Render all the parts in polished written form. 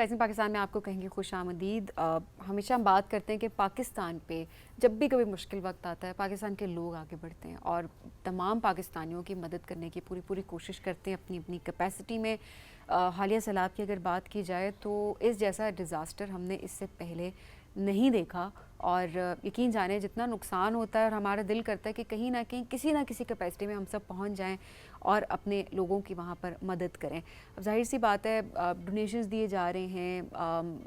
Rising Pakistan میں آپ کو کہیں گے خوش آمدید. ہمیشہ ہم بات کرتے ہیں کہ پاکستان پہ جب بھی کبھی مشکل وقت آتا ہے پاکستان کے لوگ آگے بڑھتے ہیں اور تمام پاکستانیوں کی مدد کرنے کی پوری کوشش کرتے ہیں اپنی اپنی کیپیسٹی میں. حالیہ سیلاب کی اگر بات کی جائے تو اس جیسا ڈیزاسٹر ہم نے اس سے پہلے نہیں دیکھا, اور یقین جانیں جتنا نقصان ہوتا ہے اور ہمارا دل کرتا ہے کہ کہیں نہ کہیں کسی نہ کسی کیپیسٹی میں ہم سب پہنچ جائیں اور اپنے لوگوں کی وہاں پر مدد کریں. اب ظاہر سی بات ہے ڈونیشنز دیے جا رہے ہیں,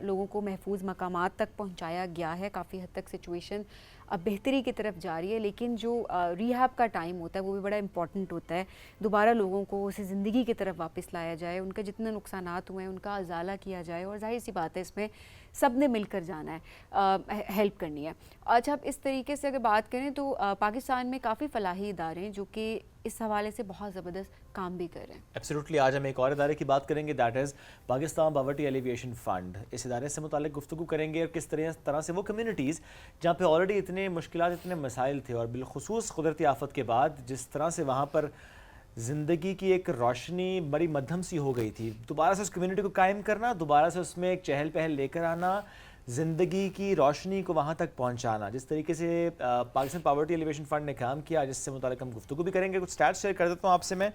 لوگوں کو محفوظ مقامات تک پہنچایا گیا ہے, کافی حد تک سچویشن اب بہتری کی طرف جا رہی ہے, لیکن جو ریہیب کا ٹائم ہوتا ہے وہ بھی بڑا امپورٹنٹ ہوتا ہے. دوبارہ لوگوں کو اسے زندگی کی طرف واپس لایا جائے, ان کا جتنے نقصانات ہوئے ہیں ان کا ازالہ کیا جائے, اور ظاہر سی بات ہے اس میں سب نے مل کر جانا ہے, ہیلپ کرنی ہے. اچھا, اب اس طریقے سے اگر بات کریں تو پاکستان میں کافی فلاحی ادارے ہیں جو کہ اس حوالے سے بہت زبردست کام بھی کر رہے ہیں. ایبسلیوٹلی. آج ہم ایک اور ادارے کی بات کریں گے, that is Pakistan poverty alleviation fund. اس ادارے سے متعلق گفتگو کریں گے اور کس طرح سے وہ کمیونٹیز جہاں پہ آلریڈی اتنے مشکلات اتنے مسائل تھے اور بالخصوص قدرتی آفت کے بعد جس طرح سے وہاں پر زندگی کی ایک روشنی بڑی مدھم سی ہو گئی تھی, دوبارہ سے اس کمیونٹی کو قائم کرنا, دوبارہ سے اس میں ایک چہل پہل لے کر آنا, زندگی کی روشنی کو وہاں تک پہنچانا, جس طریقے سے پاکستان پاورٹی ایلیویشن فنڈ نے کام کیا, جس سے متعلق ہم گفتگو بھی کریں گے. کچھ سٹیٹس شیئر کر دیتا ہوں آپ سے میں.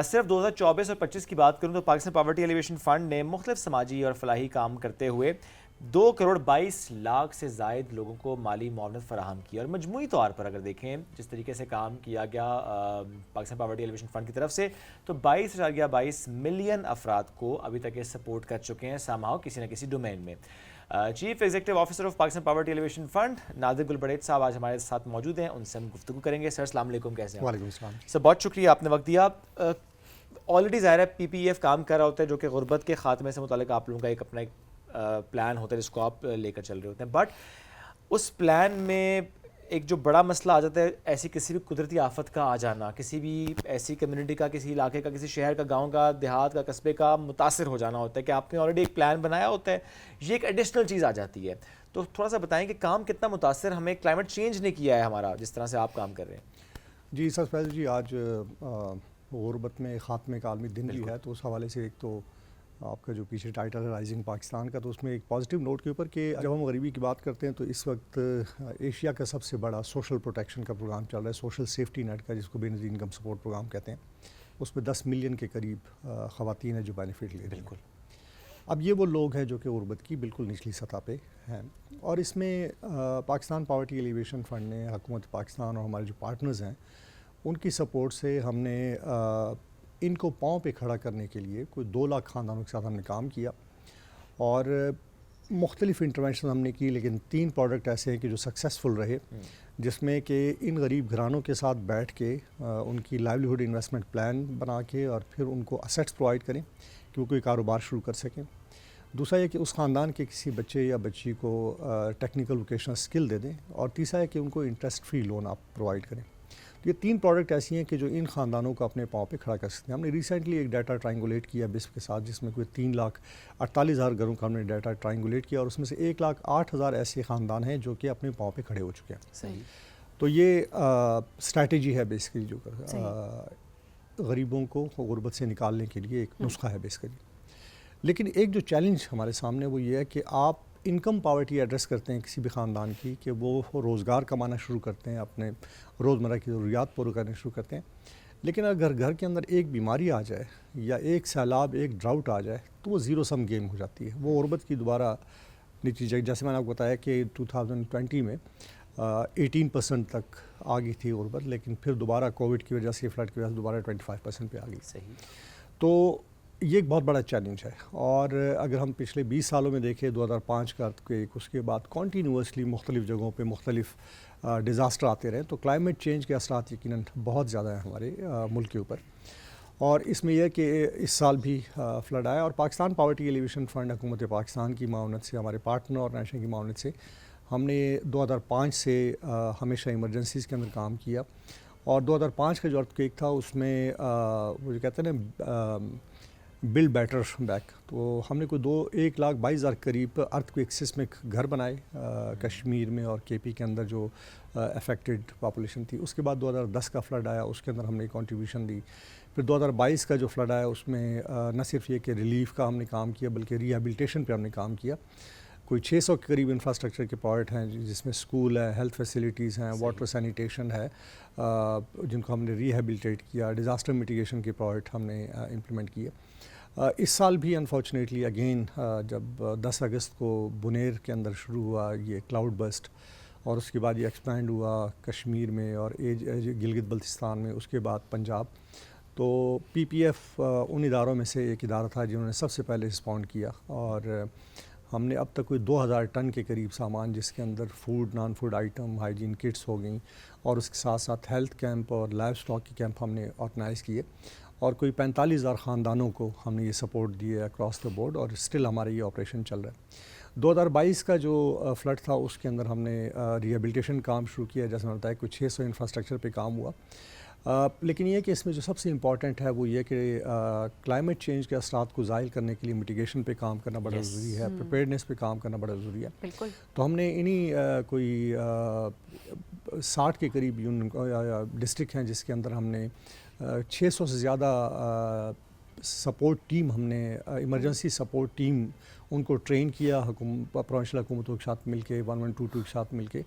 صرف 2024 اور 25 کی بات کروں تو پاکستان پاورٹی ایلیویشن فنڈ نے مختلف سماجی اور فلاحی کام کرتے ہوئے 2,22,00,000 سے زائد لوگوں کو مالی معاونت فراہم کی. اور مجموعی طور پر اگر دیکھیں جس طریقے سے کام کیا گیا پاکستان پاورٹی ایلیویشن فنڈ کی طرف سے, تو 22.22 ملین افراد کو ابھی تک یہ سپورٹ کر چکے ہیں سامہاؤ کسی نہ کسی ڈومین میں. Chief executive officer of Pakistan poverty alleviation fund Nadir Gul Barech Sahab آج ہمارے ساتھ موجود ہیں, ان سے ہم گفتگو کریں گے. سر السلام علیکم, کیسے ہیں؟ وعلیکم السلام. سر بہت شکریہ, آپ نے وقت دیا. آلریڈی ظاہر ہے پی پی ایف کام کر رہا ہوتا ہے جو کہ غربت کے خاتمے سے متعلق آپ لوگوں کا ایک اپنا ایک پلان ہوتا ہے جس کو آپ لے کر چل رہے ہوتے ہیں, بٹ اس پلان میں ایک جو بڑا مسئلہ آ جاتا ہے ایسی کسی بھی قدرتی آفت کا آ جانا, کسی بھی ایسی کمیونٹی کا, کسی علاقے کا, کسی شہر کا, گاؤں کا, دیہات کا, قصبے کا متاثر ہو جانا ہوتا ہے کہ آپ نے آلریڈی ایک پلان بنایا ہوتا ہے, یہ ایک ایڈیشنل چیز آ جاتی ہے. تو تھوڑا سا بتائیں کہ کام کتنا متاثر ہمیں کلائمیٹ چینج نے کیا ہے ہمارا, جس طرح سے آپ کام کر رہے ہیں. جی سر فیض جی, آج غربت میں خاتمے کا عالمی دن بھی ہے, تو اس حوالے سے ایک تو آپ کا جو پیچھے ٹائٹل ہے رائزنگ پاکستان کا, تو اس میں ایک پازیٹیو نوٹ کے اوپر کہ جب ہم غریبی کی بات کرتے ہیں تو اس وقت ایشیا کا سب سے بڑا سوشل پروٹیکشن کا پروگرام چل رہا ہے, سوشل سیفٹی نیٹ کا, جس کو بے نظیر انکم سپورٹ پروگرام کہتے ہیں. اس میں 10 ملین کے قریب خواتین ہیں جو بینیفٹ لے رہی ہیں. بالکل. اب یہ وہ لوگ ہیں جو کہ غربت کی بالکل نچلی سطح پہ ہیں, اور اس میں پاکستان پاورٹی ایلیویشن فنڈ نے, حکومت پاکستان اور ہمارے جو پارٹنرز ہیں ان کی سپورٹ سے ہم نے ان کو پاؤں پہ کھڑا کرنے کے لیے کوئی 2 لاکھ خاندانوں کے ساتھ ہم نے کام کیا, اور مختلف انٹرونشن ہم نے کی, لیکن 3 پروڈکٹ ایسے ہیں کہ جو سکسیسفل رہے, جس میں کہ ان غریب گھرانوں کے ساتھ بیٹھ کے ان کی لائیولیہوڈ انویسٹمنٹ پلان بنا کے اور پھر ان کو اسیٹس پرووائڈ کریں کہ وہ کوئی کاروبار شروع کر سکیں. دوسرا یہ کہ اس خاندان کے کسی بچے یا بچی کو ٹیکنیکل ووکیشنل اسکل دے دیں, اور تیسرا ہے کہ ان کو انٹرسٹ فری لون آپ پرووائڈ کریں. تو یہ 3 پروڈکٹ ایسی ہیں کہ جو ان خاندانوں کو اپنے پاؤں پہ کھڑا کر سکتے ہیں. ہم نے ریسنٹلی ایک ڈیٹا ٹرائنگولیٹ کیا بسپ کے ساتھ, جس میں کوئی 3,48,000 گھروں کا ہم نے ڈیٹا ٹرائنگولیٹ کیا, اور اس میں سے 1,08,000 ایسے خاندان ہیں جو کہ اپنے پاؤں پہ کھڑے ہو چکے ہیں. صحیح. تو یہ اسٹریٹجی ہے بیسیکلی جو غریبوں کو غربت سے نکالنے کے لیے ایک نسخہ ہے بیسیکلی. لیکن ایک جو چیلنج ہمارے سامنے وہ یہ ہے کہ آپ انکم پاورٹی ایڈریس کرتے ہیں کسی بھی خاندان کی, کہ وہ روزگار کمانا شروع کرتے ہیں, اپنے روزمرہ کی ضروریات پورے کرنے شروع کرتے ہیں, لیکن اگر گھر کے اندر ایک بیماری آ جائے یا ایک سیلاب, ایک ڈراؤٹ آ جائے, تو وہ زیرو سم گیم ہو جاتی ہے. وہ غربت کی دوبارہ نتیجہ, جیسے میں نے آپ کو بتایا کہ 2020 میں 18% تک آ گئی تھی غربت, لیکن پھر دوبارہ کووڈ کی وجہ سے, فلڈ کی وجہ سے دوبارہ 25% پہ آ گئی. صحیح. تو یہ ایک بہت بڑا چیلنج ہے. اور اگر ہم پچھلے 20 سالوں میں دیکھیں, 2005 کا ارتھکویک, اس کے بعد کنٹینیوسلی مختلف جگہوں پہ مختلف ڈیزاسٹر آتے رہے, تو کلائمیٹ چینج کے اثرات یقیناً بہت زیادہ ہیں ہمارے ملک کے اوپر. اور اس میں یہ ہے کہ اس سال بھی فلڈ آیا, اور پاکستان پاورٹی ایلیویشن فنڈ حکومت پاکستان کی معاونت سے, ہمارے پارٹنر آرگنائزیشن کی معاونت سے, ہم نے 2005 سے ہمیشہ ایمرجنسیز کے اندر کام کیا. اور 2005 کا جو ارتھکویک تھا اس میں وہ جو کہتے ہیں نا بلڈ بیٹر بیک, تو ہم نے کوئی 1,22,000 قریب ارتھکویک سسمک گھر بنائے کشمیر میں اور کے پی کے اندر جو افیکٹڈ پاپولیشن تھی. اس کے بعد 2010 کا فلڈ آیا, اس کے اندر ہم نے کنٹریبیوشن دی. پھر 2022 کا جو فلڈ آیا اس میں نہ صرف یہ کہ ریلیف کا ہم نے کام کیا بلکہ ریہیبلیٹیشن پہ ہم نے کام کیا. کوئی 600 کے قریب انفراسٹرکچر کے پروجیکٹ ہیں جس میں اسکول ہے, ہیلتھ فیسلٹیز ہیں, واٹر سینیٹیشن ہے, جن کو ہم نے ریہیبلیٹیٹ کیا. ڈیزاسٹر میٹیگیشن کے پروجیکٹ ہم نے امپلیمنٹ کیے. اس سال بھی انفارچونیٹلی اگین جب 10 اگست کو بنیر کے اندر شروع ہوا یہ کلاؤڈ بسٹ, اور اس کے بعد یہ ایکسپینڈ ہوا کشمیر میں اور گلگت بلتستان میں, اس کے بعد پنجاب, تو پی پی ایف ان اداروں میں سے ایک ادارہ تھا جنہوں نے سب سے پہلے رسپونڈ کیا. اور ہم نے اب تک کوئی 2000 ٹن کے قریب سامان, جس کے اندر food, non food item, hygiene kits ہو گئیں, اور اس کے ساتھ ساتھ ہیلتھ کیمپ اور لائف سٹاک کے کیمپ ہم نے آرگنائز کیے, اور کوئی 45,000 خاندانوں کو ہم نے یہ سپورٹ دیے اکراس دا بورڈ, اور اسٹل ہمارا یہ آپریشن چل رہا ہے. 2022 کا جو فلڈ تھا اس کے اندر ہم نے ریہیبلیٹیشن کام شروع کیا, جیسے میں نے بتایا کچھ 600 انفراسٹرکچر پہ کام ہوا. لیکن یہ کہ اس میں جو سب سے امپورٹنٹ ہے وہ یہ کہ کلائمیٹ چینج کے اثرات کو زائل کرنے کے لیے میٹیگیشن پہ کام کرنا بڑا ضروری ہے, پریپیئرنیس پہ کام کرنا بڑا ضروری ہے. بالکل. تو ہم نے انہی کوئی 60 کے قریب ڈسٹرکٹ ہیں جس کے اندر ہم نے 600 سے زیادہ سپورٹ ٹیم, ہم نے ایمرجنسی سپورٹ ٹیم ان کو ٹرین کیا پروونشل حکومتوں کے ساتھ مل کے, 1122 کے ساتھ مل کے,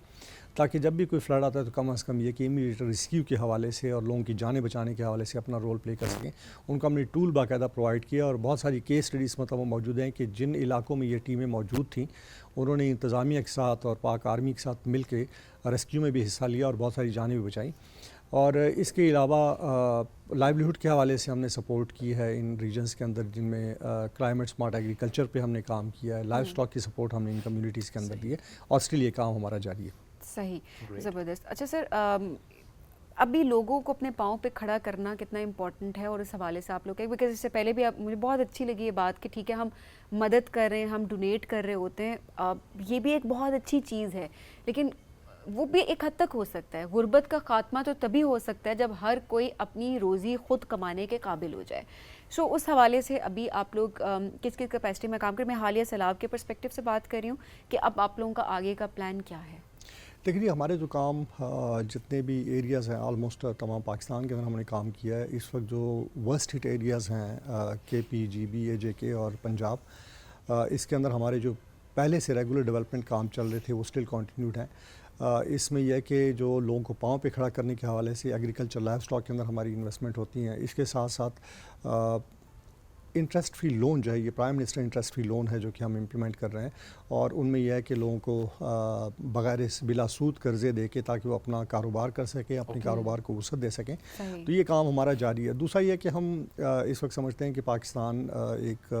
تاکہ جب بھی کوئی فلڈ آتا ہے تو کم از کم یہ کہ امیڈیٹ ریسکیو کے حوالے سے اور لوگوں کی جانیں بچانے کے حوالے سے اپنا رول پلے کر سکیں. ان کو ہم نے ٹول باقاعدہ پرووائڈ کیا, اور بہت ساری کیس اسٹڈیز مطلب وہ موجود ہیں کہ جن علاقوں میں یہ ٹیمیں موجود تھیں انہوں نے انتظامیہ کے ساتھ اور پاک آرمی کے ساتھ مل کے ریسکیو میں بھی حصہ لیا اور بہت ساری جانیں بھی بچائیں. اور اس کے علاوہ لائیولیہوڈ کے حوالے سے ہم نے سپورٹ کی ہے ان ریجنز کے اندر جن میں کلائمیٹ سمارٹ ایگریکلچر پہ ہم نے کام کیا ہے, لائف سٹاک کی سپورٹ ہم نے ان کمیونٹیز کے اندر دی ہے, اور اسٹل یہ کام ہمارا جاری ہے. صحیح, زبردست. اچھا سر, ابھی لوگوں کو اپنے پاؤں پہ کھڑا کرنا کتنا امپورٹنٹ ہے, اور اس حوالے سے آپ لوگ کہیں, بیکاز اس سے پہلے بھی مجھے بہت اچھی لگی یہ بات کہ ٹھیک ہے ہم مدد کر رہے ہیں, ہم ڈونیٹ کر رہے ہوتے ہیں, یہ بھی ایک بہت اچھی چیز ہے, لیکن وہ بھی ایک حد تک ہو سکتا ہے. غربت کا خاتمہ تو تبھی ہو سکتا ہے جب ہر کوئی اپنی روزی خود کمانے کے قابل ہو جائے. سو اس حوالے سے ابھی آپ لوگ کس کس کیپیسٹی میں کام کریں؟ میں حالیہ سیلاب کے پرسپیکٹیو سے بات کر رہی ہوں کہ اب آپ لوگوں کا آگے کا پلان کیا ہے؟ دیکھیے ہمارے جو کام جتنے بھی ایریاز ہیں آلموسٹ تمام پاکستان کے اندر ہم نے کام کیا ہے. اس وقت جو ورسٹ ہٹ ایریاز ہیں کے پی, جی بی, اے جے کے اور پنجاب, اس کے اندر ہمارے جو پہلے سے ریگولر ڈیولپمنٹ کام چل رہے تھے وہ اسٹل کنٹینیوڈ ہیں. اس میں یہ کہ جو لوگوں کو پاؤں پہ کھڑا کرنے کے حوالے سے ایگریکلچر لائف سٹاک کے اندر ہماری انویسٹمنٹ ہوتی ہیں. اس کے ساتھ ساتھ انٹرسٹ فری لون جو ہے, یہ prime minister interest free loan ہے جو کہ ہم امپلیمنٹ کر رہے ہیں, اور ان میں یہ ہے کہ لوگوں کو بغیر بلا سود قرضے دے کے تاکہ وہ اپنا کاروبار کر سکیں, اپنے کاروبار کو وسعت دے سکیں. تو یہ کام ہمارا جاری ہے. دوسرا یہ کہ ہم اس وقت سمجھتے ہیں کہ پاکستان ایک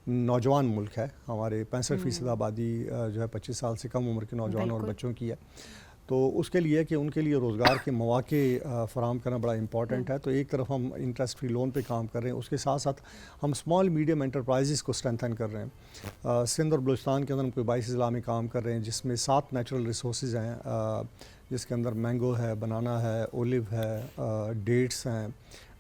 نوجوان ملک ہے. ہمارے 65% آبادی جو ہے 25 سال سے کم عمر کے نوجوان اور بچوں کی ہے. تو اس کے لیے کہ ان کے لیے روزگار کے مواقع فراہم کرنا بڑا امپورٹنٹ ہے. تو ایک طرف ہم انٹرسٹ فری لون پہ کام کر رہے ہیں, اس کے ساتھ ساتھ ہم اسمال میڈیم انٹرپرائزز کو اسٹرینتھن کر رہے ہیں. سندھ اور بلوچستان کے اندر ہم کوئی 22 اضلاع میں کام کر رہے ہیں جس میں 7 نیچرل ریسورسز ہیں, جس کے اندر مینگو ہے, بنانا ہے, اولیو ہے, ڈیٹس ہیں,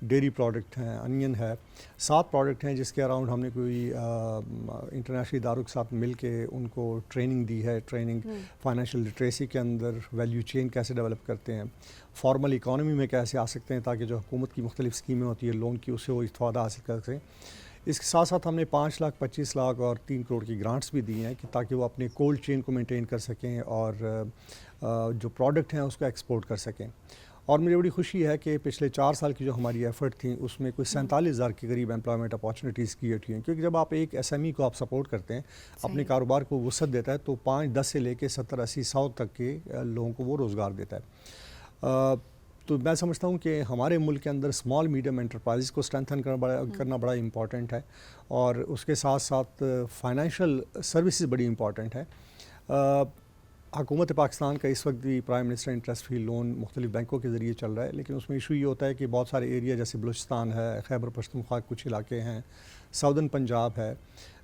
ڈیری پروڈکٹ ہیں, انین ہے. 7 پروڈکٹ ہیں جس کے اراؤنڈ ہم نے کوئی انٹرنیشنل اداروں کے ساتھ مل کے ان کو ٹریننگ دی ہے. ٹریننگ فائنینشیل لٹریسی کے اندر ویلیو چین کیسے ڈیولپ کرتے ہیں, فارمل اکانومی میں کیسے آ سکتے ہیں تاکہ جو حکومت کی مختلف اسکیمیں ہوتی ہیں لون کی, اس سے وہ استفادہ حاصل کر سکیں. اس کے ساتھ ساتھ ہم نے 5 لاکھ 25 لاکھ اور 3 کروڑ کی گرانٹس بھی دی ہیں کہ تاکہ وہ اپنے کولڈ چین کو مینٹین کر سکیں اور جو پروڈکٹ ہیں اس کو ایکسپورٹ کر سکیں. اور مجھے بڑی خوشی ہے کہ پچھلے 4 سال کی جو ہماری ایفرٹ تھیں اس میں کوئی 47,000 کے قریب امپلائمنٹ اپارچونیٹیز کریٹ ہوئی ہیں. کیونکہ جب آپ ایک ایس ایم ای کو آپ سپورٹ کرتے ہیں, اپنے کاروبار کو وسعت دیتا ہے, تو 5-10 سے لے کے 70-80-100 تک کے لوگوں کو وہ روزگار دیتا ہے. تو میں سمجھتا ہوں کہ ہمارے ملک کے اندر اسمال میڈیم انٹرپرائز کو اسٹرینتھن کرنا بڑا امپورٹنٹ ہے, اور اس کے ساتھ ساتھ فائنینشیل سروسز بڑی امپورٹنٹ ہے. حکومت پاکستان کا اس وقت بھی prime minister interest free loan مختلف بینکوں کے ذریعے چل رہا ہے, لیکن اس میں ایشو یہ ہوتا ہے کہ بہت سارے ایریا جیسے بلوچستان ہے, خیبر پختونخوا کچھ علاقے ہیں, ساؤدرن پنجاب ہے,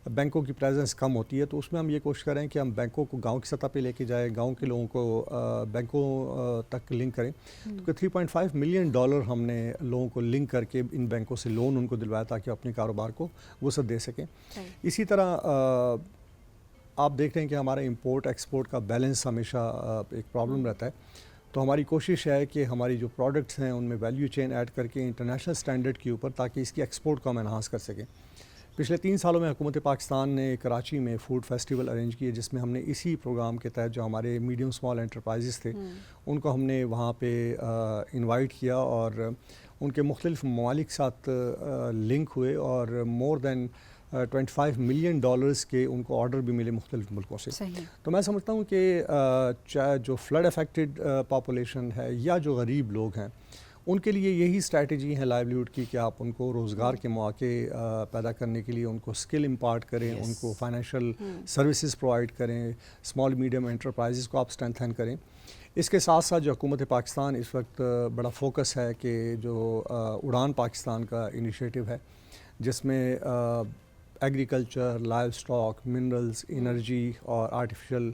بینکوں کی پریزنس کم ہوتی ہے. تو اس میں ہم یہ کوشش کریں کہ ہم بینکوں کو گاؤں کی سطح پہ لے کے جائیں, گاؤں کے لوگوں کو بینکوں تک لنک کریں. تو $3.5 ملین ہم نے لوگوں کو لنک کر کے ان بینکوں سے لون ان کو دلوایا تاکہ اپنے کاروبار کو وسعت دے سکیں. اسی طرح آپ دیکھ رہے ہیں کہ ہمارا امپورٹ ایکسپورٹ کا بیلنس ہمیشہ ایک پرابلم رہتا ہے. تو ہماری کوشش ہے کہ ہماری جو پروڈکٹس ہیں ان میں ویلیو چین ایڈ کر کے انٹرنیشنل سٹینڈرڈ کے اوپر تاکہ اس کی ایکسپورٹ کو ہم انہانس کر سکیں. پچھلے 3 سالوں میں حکومت پاکستان نے کراچی میں فوڈ فیسٹیول ارینج کیے جس میں ہم نے اسی پروگرام کے تحت جو ہمارے میڈیم اسمال انٹرپرائزز تھے ان کو ہم نے وہاں پہ انوائٹ کیا اور ان کے مختلف ممالک ساتھ لنک ہوئے اور مور دین $25 ملین کے ان کو آرڈر بھی ملے مختلف ملکوں سے. تو میں سمجھتا ہوں کہ چاہے جو فلڈ افیکٹڈ پاپولیشن ہے یا جو غریب لوگ ہیں ان کے لیے یہی اسٹریٹجی ہے لائیولیہوڈ کی کہ آپ ان کو روزگار کے مواقع پیدا کرنے کے لیے ان کو اسکل امپارٹ کریں, ان کو فائنینشیل سروسز پرووائڈ کریں, اسمال میڈیم انٹرپرائزز کو آپ اسٹرینتھن کریں. اس کے ساتھ ساتھ جو حکومت پاکستان اس وقت بڑا فوکس ہے کہ جو اڑان پاکستان کا انیشیٹو ہے جس میں agriculture, livestock, minerals, energy اور artificial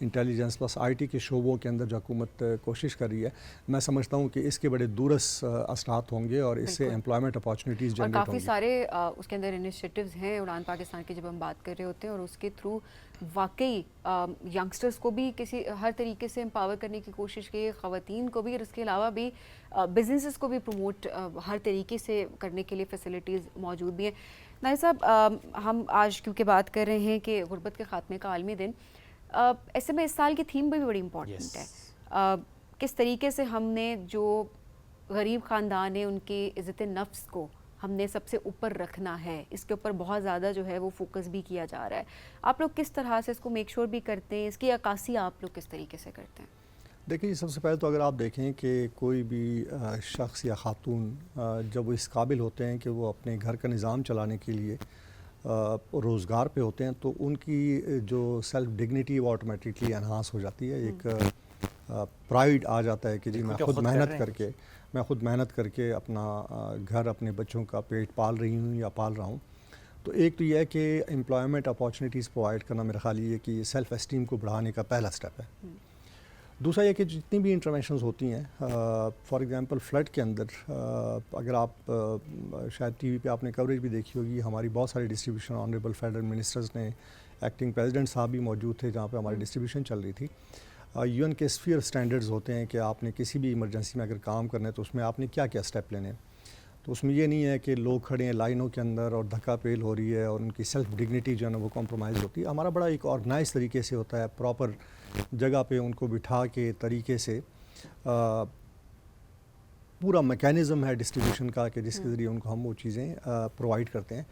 intelligence plus I T کے شعبوں کے اندر جو حکومت کوشش کر رہی ہے, میں سمجھتا ہوں کہ اس کے بڑے دورس اثرات ہوں گے اور اس سے امپلائمنٹ اپارچونیٹیز جنریٹ ہوں گی. کافی سارے اس کے اندر انیشیٹوز ہیں اڑان پاکستان کی جب ہم بات کر رہے ہوتے ہیں, اور اس کے تھرو واقعی ینگسٹرز کو بھی ہر طریقے سے امپاور کرنے کی کوشش کی, خواتین کو بھی, اور اس کے علاوہ بھی بزنسز کو بھی پروموٹ ہر طریقے سے کرنے کے لیے فیسلٹیز موجود بھی ہیں. ناظر صاحب, ہم آج کیونکہ بات کر رہے ہیں کہ غربت کے خاتمے کا عالمی دن, ایسے میں اس سال کی تھیم بھی بڑی امپورٹنٹ ہے. کس طریقے سے ہم نے جو غریب خاندان ہیں ان کی عزت نفس کو ہم نے سب سے اوپر رکھنا ہے, اس کے اوپر بہت زیادہ جو ہے وہ فوکس بھی کیا جا رہا ہے. آپ لوگ کس طرح سے اس کو میک شور بھی کرتے ہیں, اس کی عکاسی آپ لوگ کس طریقے سے کرتے ہیں؟ دیکھیے, سب سے پہلے تو اگر آپ دیکھیں کہ کوئی بھی شخص یا خاتون جب وہ اس قابل ہوتے ہیں کہ وہ اپنے گھر کا نظام چلانے کے لیے روزگار پہ ہوتے ہیں تو ان کی جو سیلف ڈگنیٹی وہ آٹومیٹکلی انہانس ہو جاتی ہے. ایک پرائڈ آ جاتا ہے کہ جی میں خود محنت کر کے اپنا گھر, اپنے بچوں کا پیٹ پال رہی ہوں یا پال رہا ہوں. تو ایک تو یہ ہے کہ امپلائمنٹ اپارچونیٹیز پرووائڈ کرنا میرا خیال یہ ہے کہ سیلف اسٹیم کو بڑھانے کا پہلا سٹیپ ہے. دوسرا یہ کہ جتنی بھی انٹرونشنز ہوتی ہیں, فار ایگزامپل فلڈ کے اندر, اگر آپ شاید ٹی وی پہ آپ نے کوریج بھی دیکھی ہوگی, ہماری بہت ساری ڈسٹریبیوشن آنریبل فیڈرل منسٹرز نے, ایکٹنگ پریزیڈنٹ صاحب بھی موجود تھے جہاں پہ ہماری ڈسٹریبیوشن چل رہی تھی. UN کے اسفیئر اسٹینڈرڈز ہوتے ہیں کہ آپ نے کسی بھی ایمرجنسی میں اگر کام کرنا ہے تو اس میں آپ نے کیا کیا اسٹیپ لینے ہیں. تو اس میں یہ نہیں ہے کہ لوگ کھڑے ہیں لائنوں کے اندر اور دھکا پیل ہو رہی ہے اور ان کی سیلف ڈگنیٹی جو ہے نا وہ کمپرومائز ہوتی ہے. ہمارا بڑا ایک آرگنائز طریقے سے ہوتا ہے, پراپر جگہ پہ ان کو بٹھا کے طریقے سے پورا میکینزم ہے ڈسٹریبیوشن کا کہ جس کے ذریعے ان کو ہم وہ چیزیں پرووائڈ کرتے ہیں.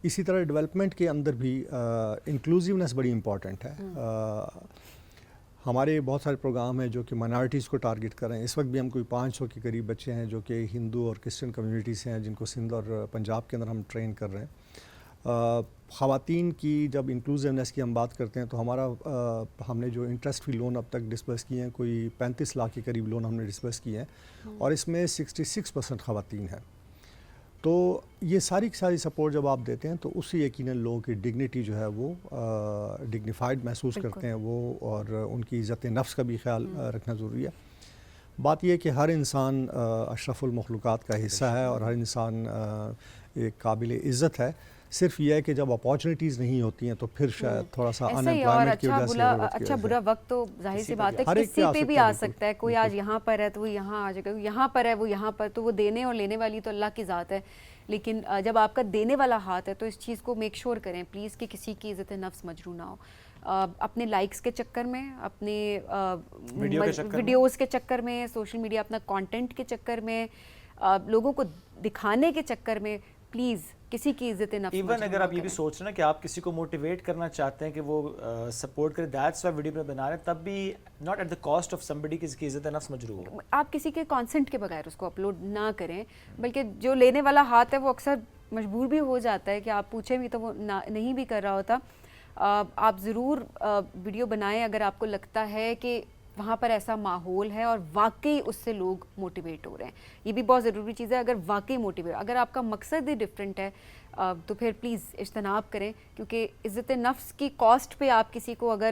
اسی طرح ڈیولپمنٹ کے اندر بھی انکلوزیونیس بڑی امپورٹنٹ ہے. ہمارے بہت سارے پروگرام ہیں جو کہ مائنارٹیز کو ٹارگٹ کر رہے ہیں. اس وقت بھی ہم کوئی 500 کے قریب بچے ہیں جو کہ ہندو اور کرسچن کمیونٹی سے ہیں جن کو سندھ اور پنجاب کے اندر ہم ٹرین کر رہے ہیں. خواتین کی جب انکلوزیونیس کی ہم بات کرتے ہیں تو ہم نے جو انٹرسٹ فری لون اب تک ڈسبرس کیے ہیں, کوئی 35 لاکھ کے قریب لون ہم نے ڈسبرس کیے ہیں اور اس میں 66% خواتین ہیں. تو یہ ساری کی ساری سپورٹ جب آپ دیتے ہیں تو اس سے یقیناً لوگوں کی ڈگنیٹی جو ہے وہ ڈگنیفائڈ محسوس کرتے ہیں وہ, اور ان کی عزت نفس کا بھی خیال رکھنا ضروری ہے. بات یہ ہے کہ ہر انسان اشرف المخلوقات کا حصہ ہے اور ہر انسان ایک قابل عزت ہے. صرف یہ ہے کہ جب اپارچونیٹیز نہیں ہوتی ہیں تو پھر شاید تھوڑا سا ان ایمپلائمنٹ کی وجہ سے اچھا برا وقت تو ظاہر سی بات ہے کسی پہ بھی آ سکتا ہے. کوئی آج یہاں پر ہے تو وہ یہاں آ جائے گا, یہاں پر ہے وہ یہاں پر, تو وہ دینے اور لینے والی تو اللہ کی ذات ہے. لیکن جب آپ کا دینے والا ہاتھ ہے تو اس چیز کو میک شور کریں پلیز کہ کسی کی عزت نفس مجروح نہ ہو. اپنے لائکس کے چکر میں, اپنے ویڈیوز کے چکر میں, سوشل میڈیا اپنا کانٹینٹ کے چکر میں, لوگوں کو دکھانے کے چکر میں پلیز کسی کی عزت نفس. ایون اگر آپ یہ بھی سوچ رہے ہیں کہ آپ کسی کو موٹیویٹ کرنا چاہتے ہیں کہ وہ سپورٹ کرے, دیٹس وائی ویڈیو میں بنا رہے ہیں, تب بھی not at the cost of somebody کسی کی عزت نفس مجروح ہو. آپ کسی کے کانسنٹ کے بغیر اس کو اپلوڈ نہ کریں, بلکہ جو لینے والا ہاتھ ہے وہ اکثر مجبور بھی ہو جاتا ہے کہ آپ پوچھیں بھی تو وہ نہیں بھی کر رہا ہوتا. آپ ضرور ویڈیو بنائیں اگر آپ کو لگتا ہے کہ وہاں پر ایسا ماحول ہے اور واقعی اس سے لوگ موٹیویٹ ہو رہے ہیں. یہ بھی بہت ضروری چیز ہے. اگر واقعی موٹیویٹ, اگر آپ کا مقصد ہی ڈفرینٹ ہے تو پھر پلیز اجتناب کریں, کیونکہ عزت نفس کی کاسٹ پہ آپ کسی کو اگر